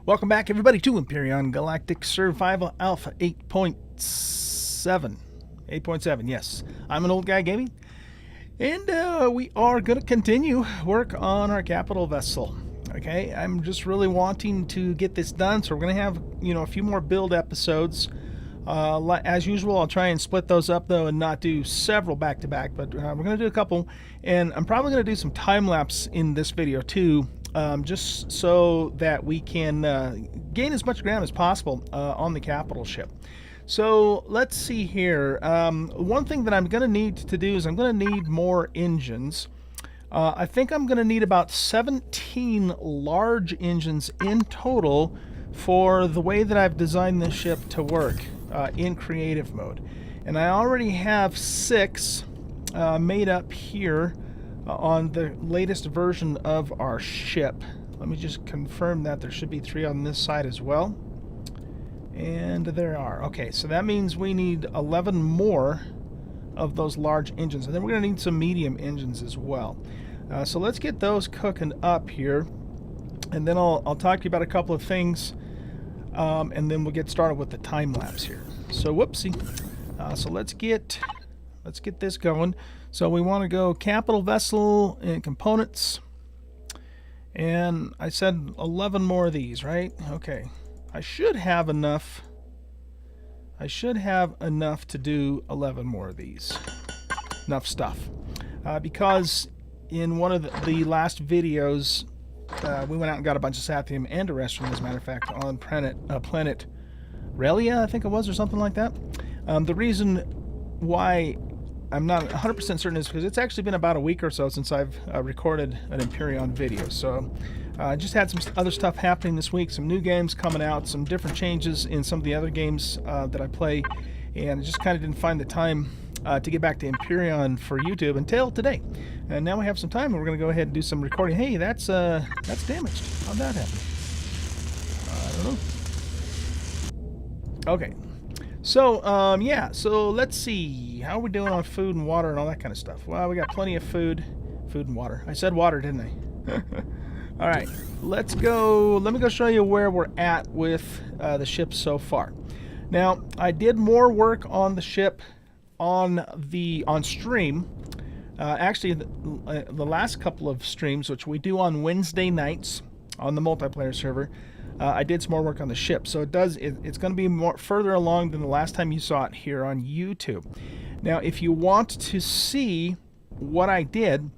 Welcome back, everybody, to Empyrion Galactic Survival Alpha 8.7. 8.7, yes. I'm an Oldguy Gaming, and we are going to continue work on our capital vessel. Okay, I'm just really wanting to get this done, so we're going to have, a few more build episodes. As usual, I'll try and split those up, though, and not do several back-to-back, but we're going to do a couple, and I'm probably going to do some time-lapse in this video, too, just so that we can gain as much ground as possible on the capital ship. So let's see here. One thing that I'm going to need to do is I'm going to need more engines. I think I'm going to need about 17 large engines in total for the way that I've designed this ship to work in creative mode. And I already have 6 made up here on the latest version of our ship. Let me just confirm that there should be 3 on this side as well. And there are. Okay, so that means we need 11 more of those large engines. And then we're going to need some medium engines as well. So let's get those cooking up here. And then I'll talk to you about a couple of things. And then we'll get started with the time lapse here. So whoopsie. So let's get this going. So we want to go capital vessel and components. And I said 11 more of these, right? Okay. I should have enough. I should have enough to do 11 more of these. Enough stuff. Because in one of the last videos, we went out and got a bunch of sathium and terrestrium, as a matter of fact, on planet Relia, I think it was, or something like that. The reason why I'm not 100% certain is because it's actually been about a week or so since I've recorded an Empyrion video. So I just had some other stuff happening this week, some new games coming out, some different changes in some of the other games that I play, and I just kind of didn't find the time to get back to Empyrion for YouTube until today. And now we have some time, and we're going to go ahead and do some recording. Hey, that's damaged. How'd that happen? I don't know. Okay. So, yeah, so let's see. How are we doing on food and water and all that kind of stuff? Well, we got plenty of food and water. I said water, didn't I? All right, let's go. Let me go show you where we're at with the ship so far. Now, I did more work on the ship on stream. Actually, the last couple of streams, which we do on Wednesday nights on the multiplayer server, I did some more work on the ship. So it's going to be more further along than the last time you saw it here on YouTube. Now, if you want to see what I did,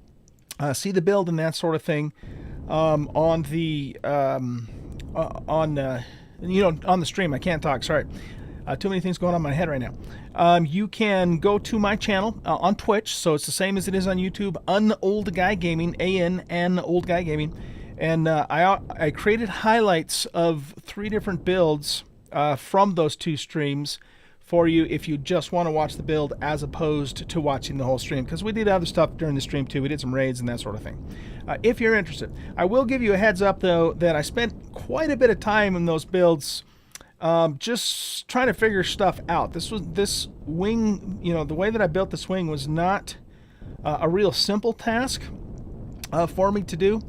see the build and that sort of thing, on the on the stream. I can't talk. Sorry, too many things going on in my head right now. You can go to my channel on Twitch, so it's the same as it is on YouTube. Oldguy Gaming, AN Oldguy Gaming, and I created highlights of 3 different builds from those 2 streams for you if you just want to watch the build as opposed to watching the whole stream, because we did other stuff during the stream too. We did some raids and that sort of thing. If you're interested, I will give you a heads up though that I spent quite a bit of time in those builds just trying to figure stuff out. This wing, the way that I built this wing was not a real simple task for me to do,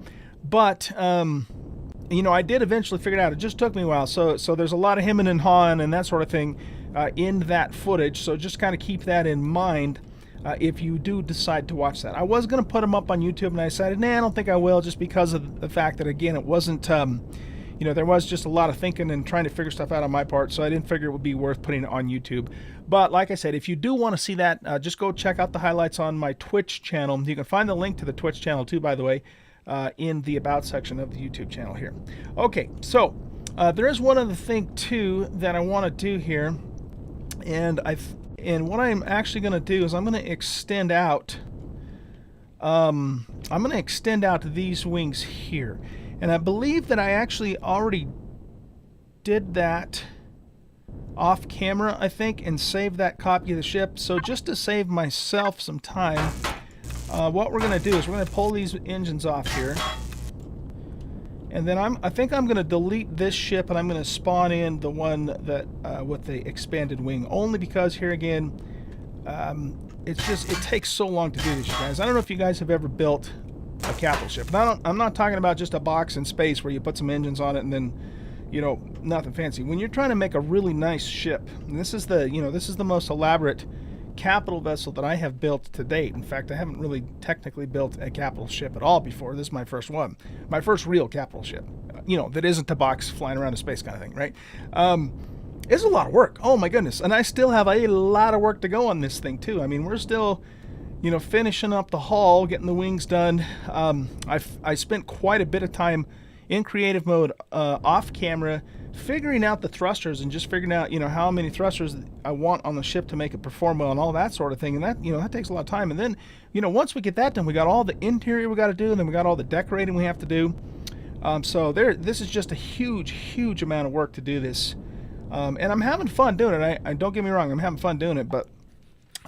but I did eventually figure it out. It just took me a while. So there's a lot of hemming and hawing and that sort of thing in that footage, so just kind of keep that in mind if you do decide to watch that. I was going to put them up on YouTube, and I decided, nah, I don't think I will, just because of the fact that, again, it wasn't, there was just a lot of thinking and trying to figure stuff out on my part, so I didn't figure it would be worth putting it on YouTube. But like I said, if you do want to see that, just go check out the highlights on my Twitch channel. You can find the link to the Twitch channel too, by the way, in the About section of the YouTube channel here. Okay, so there is one other thing too that I want to do here. And what I'm actually going to do is I'm going to extend out. These wings here, and I believe that I actually already did that off camera, I think, and saved that copy of the ship. So just to save myself some time, what we're going to do is we're going to pull these engines off here. And then I think I'm going to delete this ship, and I'm going to spawn in the one that with the expanded wing, only because here again, it takes so long to do this, you guys. I don't know if you guys have ever built a capital ship. I'm not talking about just a box in space where you put some engines on it and then you know, nothing fancy. When you're trying to make a really nice ship, and this is the, you know, this is the most elaborate capital vessel that I have built to date. In fact, I haven't really technically built a capital ship at all before. This is my first one, my first real capital ship, you know, that isn't a box flying around in space kind of thing, right? It's a lot of work. Oh my goodness. And I still have a lot of work to go on this thing too. I mean, we're still, you know, finishing up the hull, getting the wings done. I spent quite a bit of time in creative mode, off camera, figuring out the thrusters and just figuring out, you know, how many thrusters I want on the ship to make it perform well and all that sort of thing. And that, you know, that takes a lot of time. And then, you know, once we get that done, we got all the interior we got to do, and then we got all the decorating we have to do. So this is just a huge amount of work to do this. And I'm having fun doing it. I don't get me wrong, I'm having fun doing it, but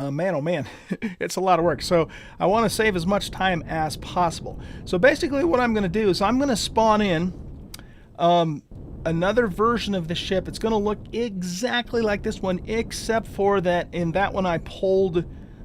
man, oh man, it's a lot of work. So I want to save as much time as possible. So basically what I'm going to do is I'm going to spawn in another version of the ship. It's going to look exactly like this one, except for that in that one I pulled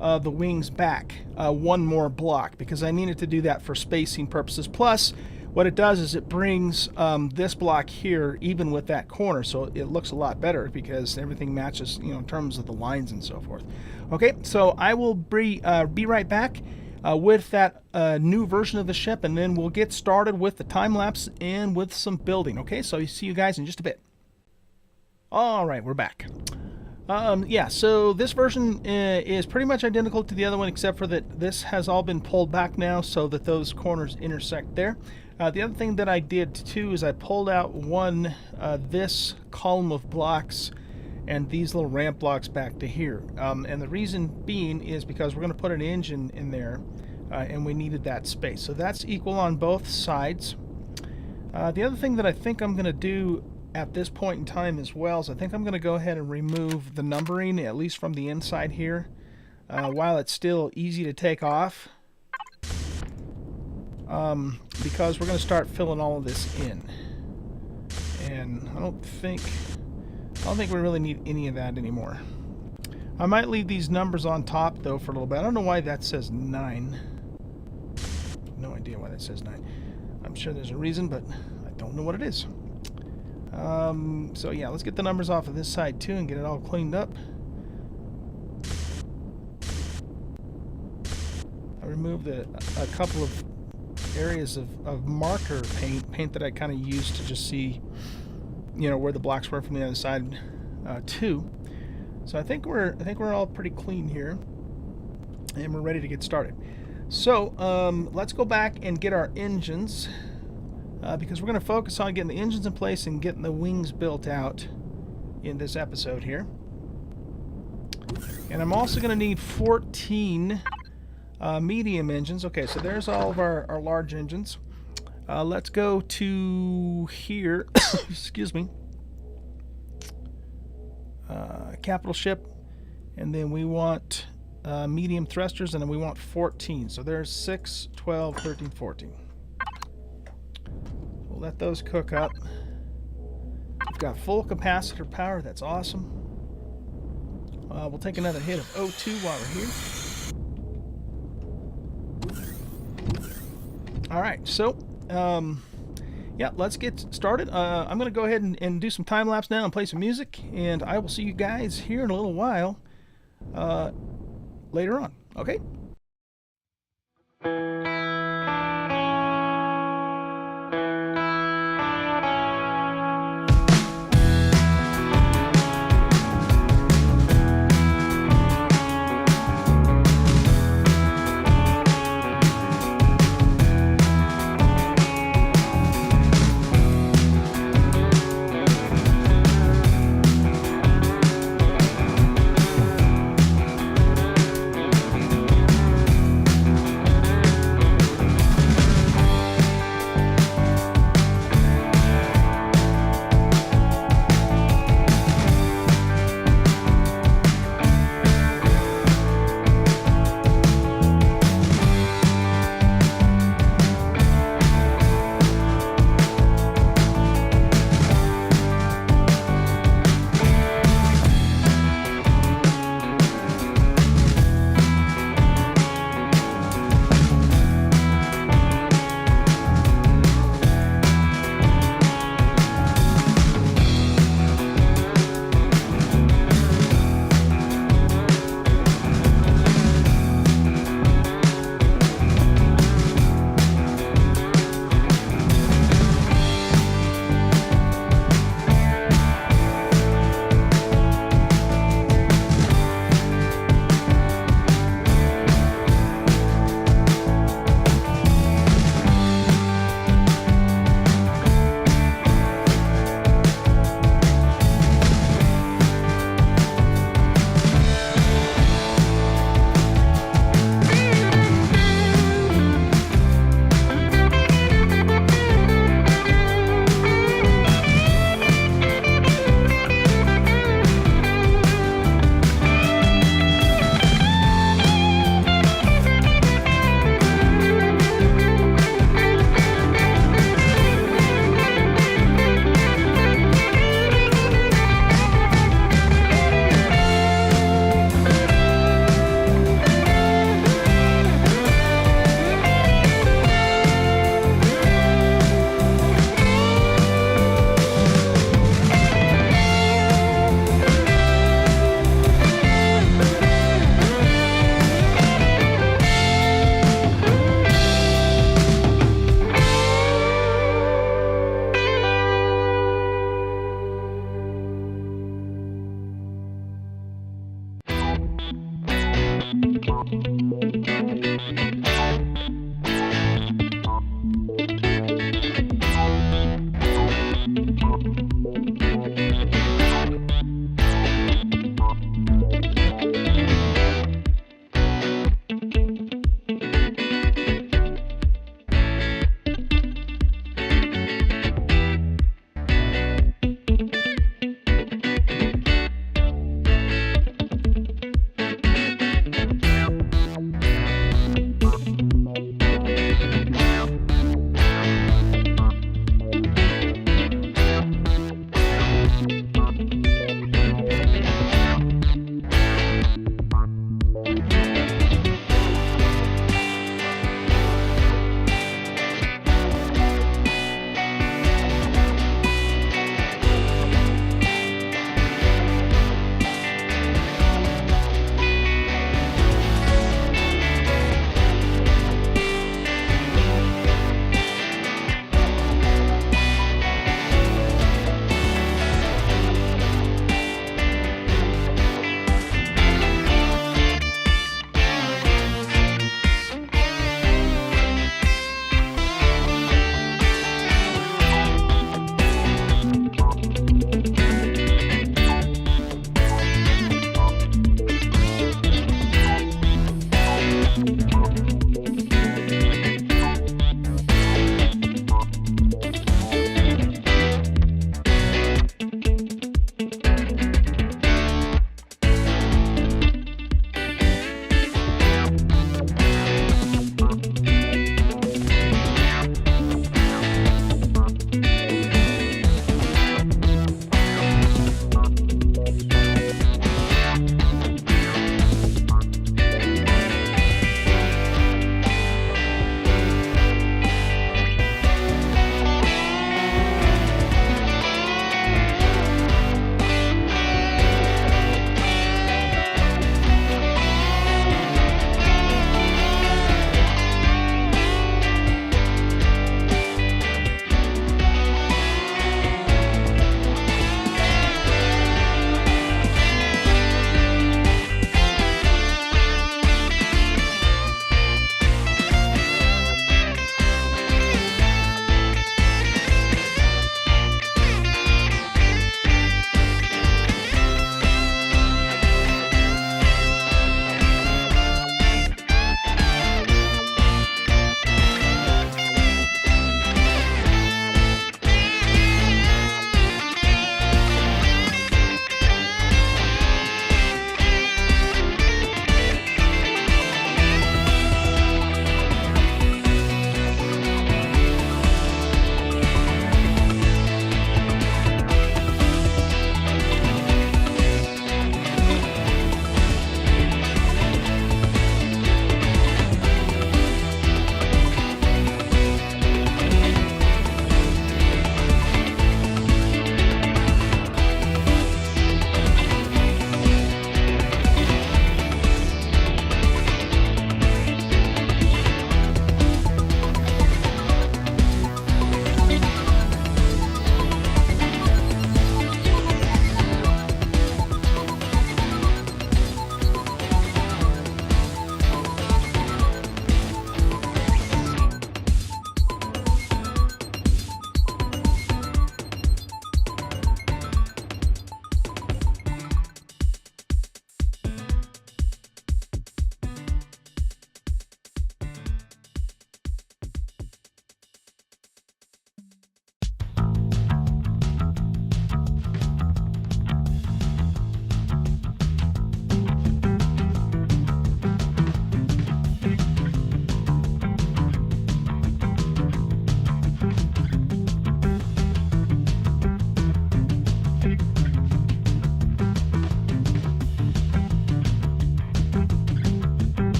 the wings back one more block because I needed to do that for spacing purposes. Plus, what it does is it brings this block here even with that corner, so it looks a lot better because everything matches, you know, in terms of the lines and so forth. Okay, so I will be right back with that new version of the ship, and then we'll get started with the time lapse and with some building. Okay, so see you guys in just a bit. All right, we're back. Yeah, so this version is pretty much identical to the other one, except for that this has all been pulled back now so that those corners intersect there. The other thing that I did too is I pulled out this column of blocks and these little ramp blocks back to here. And the reason being is because we're going to put an engine in there and we needed that space. So that's equal on both sides. The other thing that I think I'm going to do at this point in time as well is I think I'm going to go ahead and remove the numbering, at least from the inside here, while it's still easy to take off. Because we're going to start filling all of this in. And I don't think we really need any of that anymore. I might leave these numbers on top though for a little bit. I don't know why that says 9. No idea why that says 9. I'm sure there's a reason, but I don't know what it is. So yeah, let's get the numbers off of this side too and get it all cleaned up. I removed a couple of areas of marker paint that I kind of used to just see, you know, where the blocks were from the other side too. So I think we're all pretty clean here, and we're ready to get started. So let's go back and get our engines because we're going to focus on getting the engines in place and getting the wings built out in this episode here. And I'm also going to need 14 medium engines. Okay, so there's all of our large engines. Let's go to here. Excuse me. Capital ship, and then we want medium thrusters, and then we want 14. So there's 6, 12, 13, 14. We'll let those cook up. We've got full capacitor power. That's awesome. We'll take another hit of O2 while we're here. All right, so yeah, let's get started. I'm going to go ahead and do some time lapse now and play some music, and I will see you guys here in a little while later on. Okay?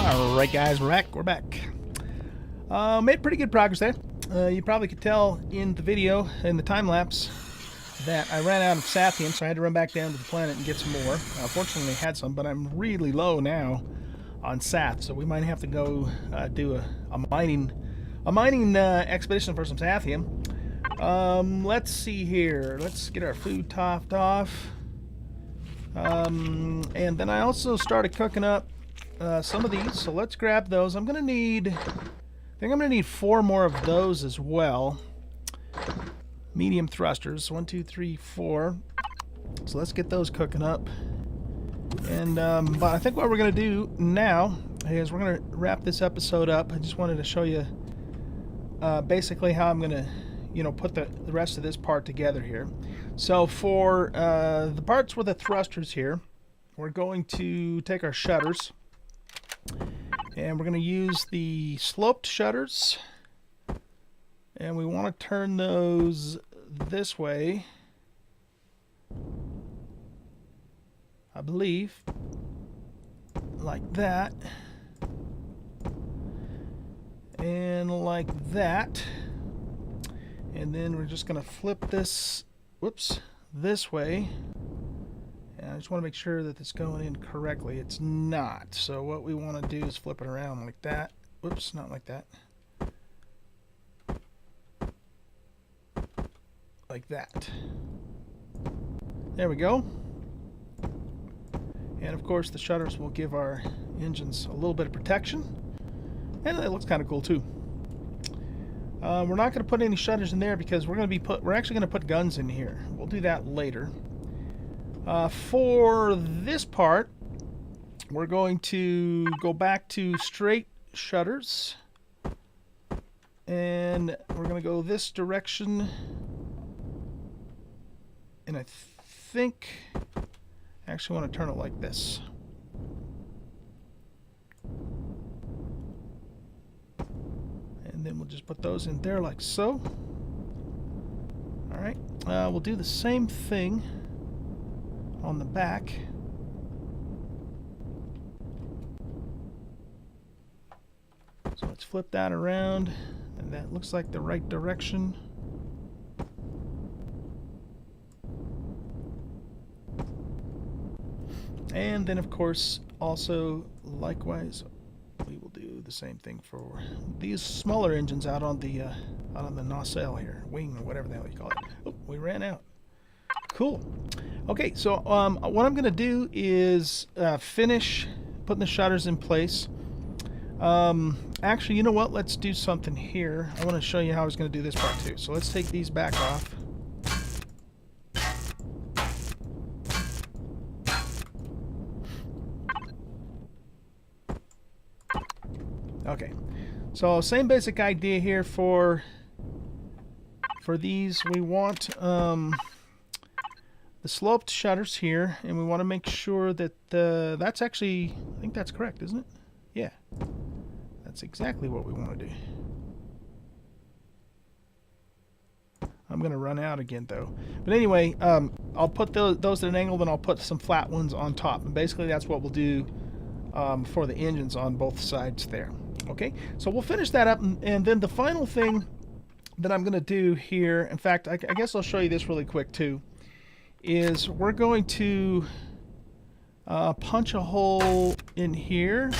Alright guys, we're back. Made pretty good progress there. You probably could tell in the video, in the time-lapse, that I ran out of Sathium, so I had to run back down to the planet and get some more. Fortunately I had some, but I'm really low now on Sath, so we might have to go do a mining expedition for some Sathium. Let's see here. Let's get our food topped off. And then I also started cooking up some of these, so let's grab those. I think I'm gonna need 4 more of those as well. Medium thrusters, 1, 2, 3, 4. So let's get those cooking up. And but I think what we're gonna do now is we're gonna wrap this episode up. I just wanted to show you basically how I'm gonna, put the rest of this part together here. So for the parts with the thrusters here, we're going to take our shutters. And we're going to use the sloped shutters, and we want to turn those this way, I believe, like that, and like that, and then we're just going to flip this, this way. I just want to make sure that it's going in correctly. It's not. So what we want to do is flip it around like that. Whoops, not like that. Like that. There we go. And of course the shutters will give our engines a little bit of protection. And it looks kind of cool too. We're not going to put any shutters in there because we're actually going to put guns in here. We'll do that later. For this part, we're going to go back to straight shutters, and we're going to go this direction, and I think I actually want to turn it like this. And then we'll just put those in there like so. Alright, we'll do the same thing on the back. So let's flip that around, and that looks like the right direction. And then of course also likewise we will do the same thing for these smaller engines out on the nacelle here, wing or whatever the hell you call it. Oh, we ran out. Cool. Okay, so what I'm going to do is finish putting the shutters in place. Actually, you know what? Let's do something here. I want to show you how I was going to do this part too. So let's take these back off. Okay, so same basic idea here for these. We want the sloped shutters here, and we want to make sure that that's actually, I think that's correct, isn't it? Yeah, that's exactly what we want to do. I'm going to run out again though. But anyway, I'll put those at an angle, then I'll put some flat ones on top, and basically that's what we'll do for the engines on both sides there. Okay, so we'll finish that up, and then the final thing that I'm going to do here, in fact, I guess I'll show you this really quick too, is we're going to punch a hole in here,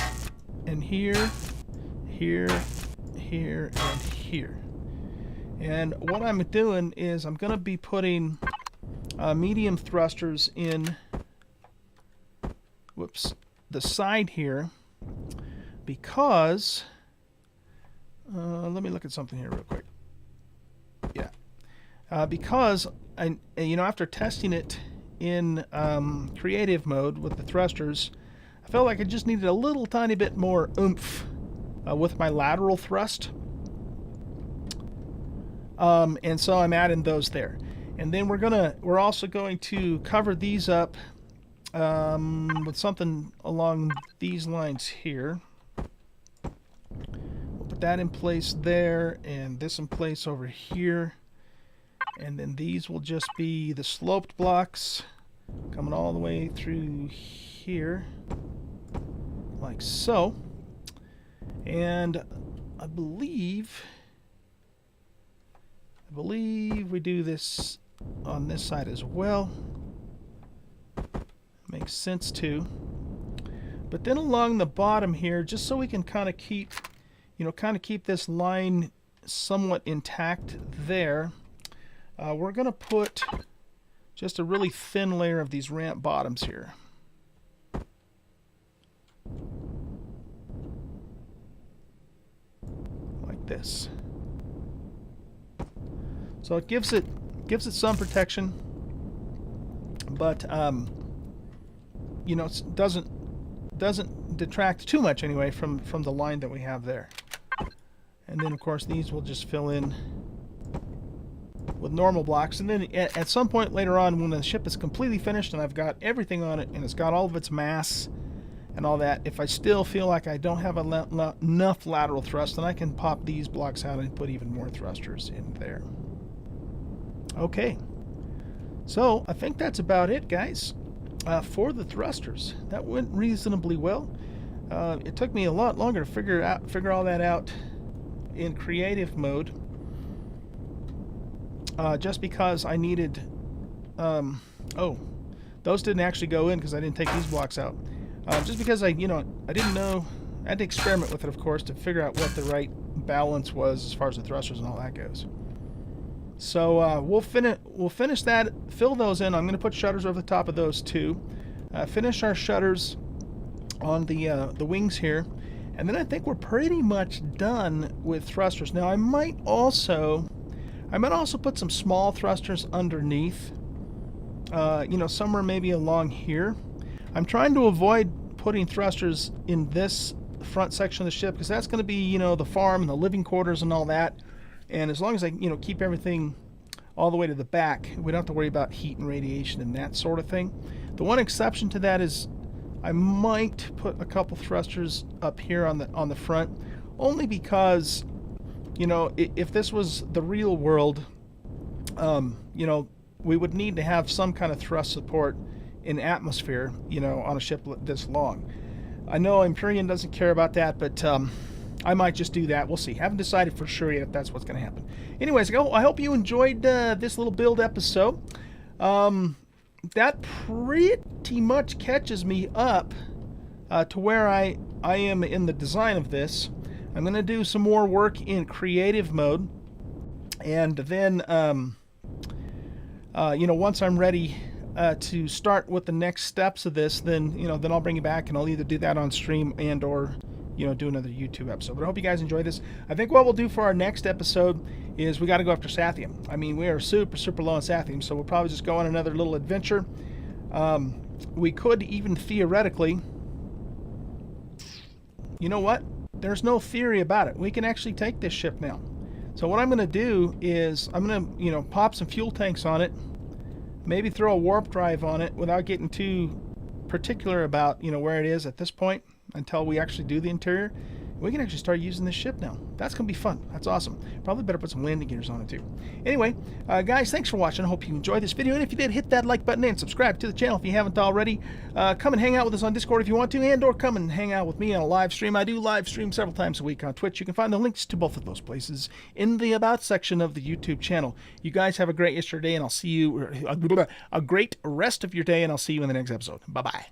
and here, here, here, and here. And what I'm doing is I'm going to be putting medium thrusters in, the side here, because, let me look at something here real quick. Yeah, because after testing it in creative mode with the thrusters, I felt like I just needed a little tiny bit more oomph with my lateral thrust. And so I'm adding those there. And then we're also going to cover these up with something along these lines here. We'll put that in place there, and this in place over here. And then these will just be the sloped blocks coming all the way through here, like so. And I believe we do this on this side as well. Makes sense too. But then along the bottom here, just so we can kind of keep, keep this line somewhat intact there, we're going to put just a really thin layer of these ramp bottoms here. Like this. So it gives it some protection, but it doesn't detract too much anyway from the line that we have there. And then of course these will just fill in with normal blocks, and then at some point later on, when the ship is completely finished and I've got everything on it and it's got all of its mass and all that, if I still feel like I don't have enough lateral thrust, then I can pop these blocks out and put even more thrusters in there. Okay, so I think that's about it, guys, for the thrusters. That went reasonably well. It took me a lot longer to figure all that out in creative mode, just because I needed. Oh, those didn't actually go in because I didn't take these blocks out. Just because I didn't know. I had to experiment with it, of course, to figure out what the right balance was as far as the thrusters and all that goes. So we'll finish that, fill those in. I'm going to put shutters over the top of those too. Finish our shutters on the wings here, and then I think we're pretty much done with thrusters. Now I might also put some small thrusters underneath, somewhere maybe along here. I'm trying to avoid putting thrusters in this front section of the ship because that's going to be, the farm and the living quarters and all that. And as long as I, keep everything all the way to the back, we don't have to worry about heat and radiation and that sort of thing. The one exception to that is I might put a couple thrusters up here on the front, only because, if this was the real world, we would need to have some kind of thrust support in atmosphere, on a ship this long. I know Empyrion doesn't care about that, but I might just do that. We'll see. Haven't decided for sure yet if that's what's going to happen. Anyways, I hope you enjoyed this little build episode. That pretty much catches me up to where I am in the design of this. I'm going to do some more work in creative mode, and then once I'm ready to start with the next steps of this, then then I'll bring you back and I'll either do that on stream and or do another YouTube episode. But I hope you guys enjoy this. I think what we'll do for our next episode is we got to go after Sathium. I mean, we are super low on Sathium, so we'll probably just go on another little adventure. We could even theoretically, you know what? There's no theory about it. We can actually take this ship now. So what I'm going to do is I'm going to, pop some fuel tanks on it, maybe throw a warp drive on it without getting too particular about, where it is at this point, until we actually do the interior. We can actually start using this ship now. That's going to be fun. That's awesome. Probably better put some landing gears on it too. Anyway, guys, thanks for watching. I hope you enjoyed this video. And if you did, hit that like button and subscribe to the channel if you haven't already. Come and hang out with us on Discord if you want to, and or come and hang out with me on a live stream. I do live stream several times a week on Twitch. You can find the links to both of those places in the About section of the YouTube channel. You guys have a great yesterday, and I'll see you, a great rest of your day, and I'll see you in the next episode. Bye-bye.